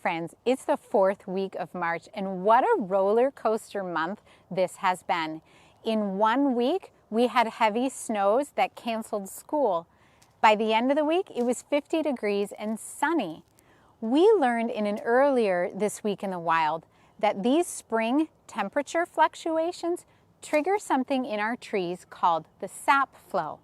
friends, it's the 4th week of March, and what a roller coaster month this has been. In 1 week, we had heavy snows that canceled school. By the end of the week, it was 50 degrees and sunny. We learned in an earlier This Week in the Wild that these spring temperature fluctuations trigger something in our trees called the sap flow.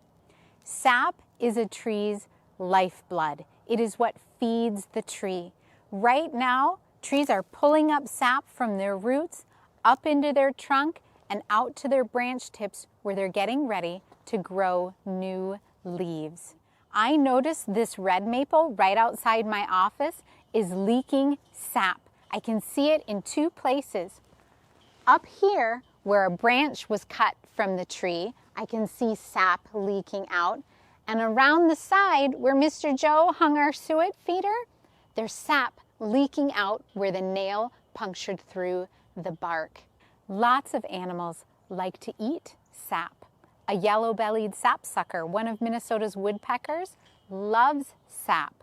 Sap is a tree's lifeblood. It is what feeds the tree. Right now, trees are pulling up sap from their roots up into their trunk and out to their branch tips where they're getting ready to grow new leaves. I noticed this red maple right outside my office is leaking sap. I can see it in 2 places. Up here, where a branch was cut from the tree, I can see sap leaking out. And around the side where Mr. Joe hung our suet feeder, there's sap leaking out where the nail punctured through the bark. Lots of animals like to eat sap. A yellow-bellied sapsucker, one of Minnesota's woodpeckers, loves sap.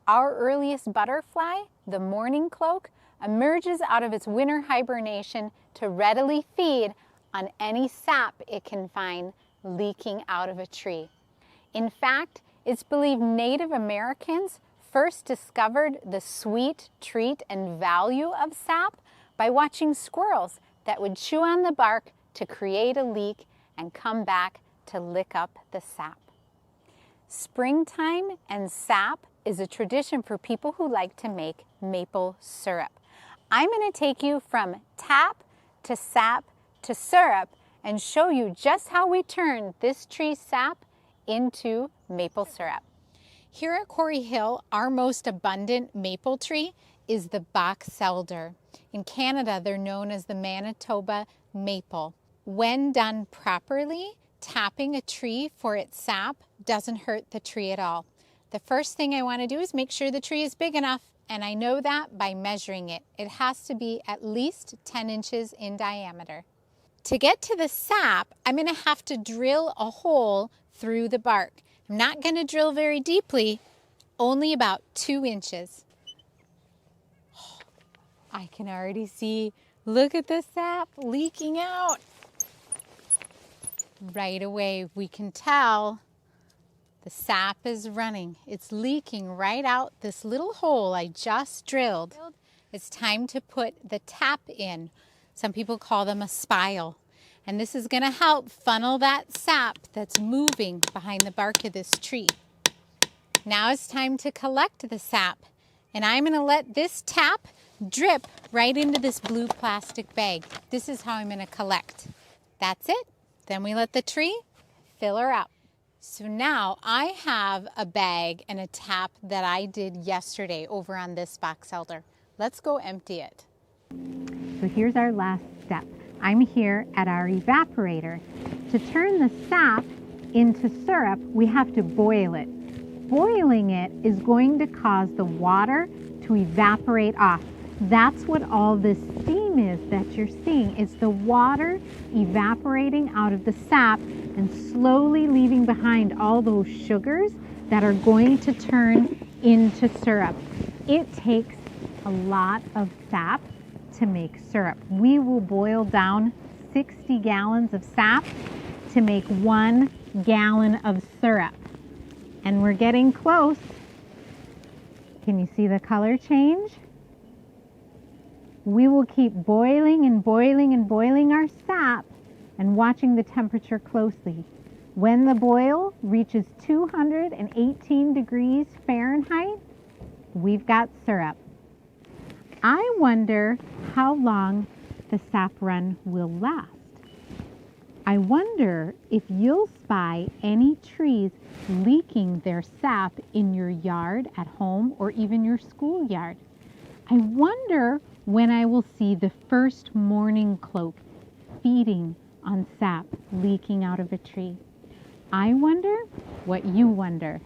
Our earliest butterfly, the mourning cloak, emerges out of its winter hibernation to readily feed on any sap it can find leaking out of a tree. In fact, it's believed Native Americans first discovered the sweet treat and value of sap by watching squirrels that would chew on the bark to create a leak and come back to lick up the sap. Springtime and sap is a tradition for people who like to make maple syrup. I'm going to take you from tap to sap to syrup and show you just how we turn this tree's sap into maple syrup. Here at Quarry Hill, our most abundant maple tree is the box elder. In Canada, they're known as the Manitoba maple. When done properly, tapping a tree for its sap doesn't hurt the tree at all. The first thing I want to do is make sure the tree is big enough, and I know that by measuring it. It has to be at least 10 inches in diameter. To get to the sap, I'm going to have to drill a hole through the bark. I'm not going to drill very deeply, only about 2 inches. Oh, I can already see, look at the sap leaking out. Right away, we can tell the sap is running. It's leaking right out this little hole I just drilled. It's time to put the tap in. Some people call them a spile. And this is going to help funnel that sap that's moving behind the bark of this tree. Now it's time to collect the sap. And I'm going to let this tap drip right into this blue plastic bag. This is how I'm going to collect. That's it. Then we let the tree fill her up. So now I have a bag and a tap that I did yesterday over on this box elder. Let's go empty it. So here's our last step. I'm here at our evaporator. To turn the sap into syrup, we have to boil it. Boiling it is going to cause the water to evaporate off. That's what all this steam is that you're seeing. It's the water evaporating out of the sap and slowly leaving behind all those sugars that are going to turn into syrup. It takes a lot of sap to make syrup. We will boil down 60 gallons of sap to make 1 gallon of syrup. And we're getting close. Can you see the color change? We will keep boiling and boiling and boiling our sap and watching the temperature closely. When the boil reaches 218 degrees Fahrenheit, we've got syrup. I wonder how long the sap run will last. I wonder if you'll spy any trees leaking their sap in your yard at home or even your schoolyard. I wonder when I will see the first mourning cloak feeding on sap leaking out of a tree. I wonder what you wonder.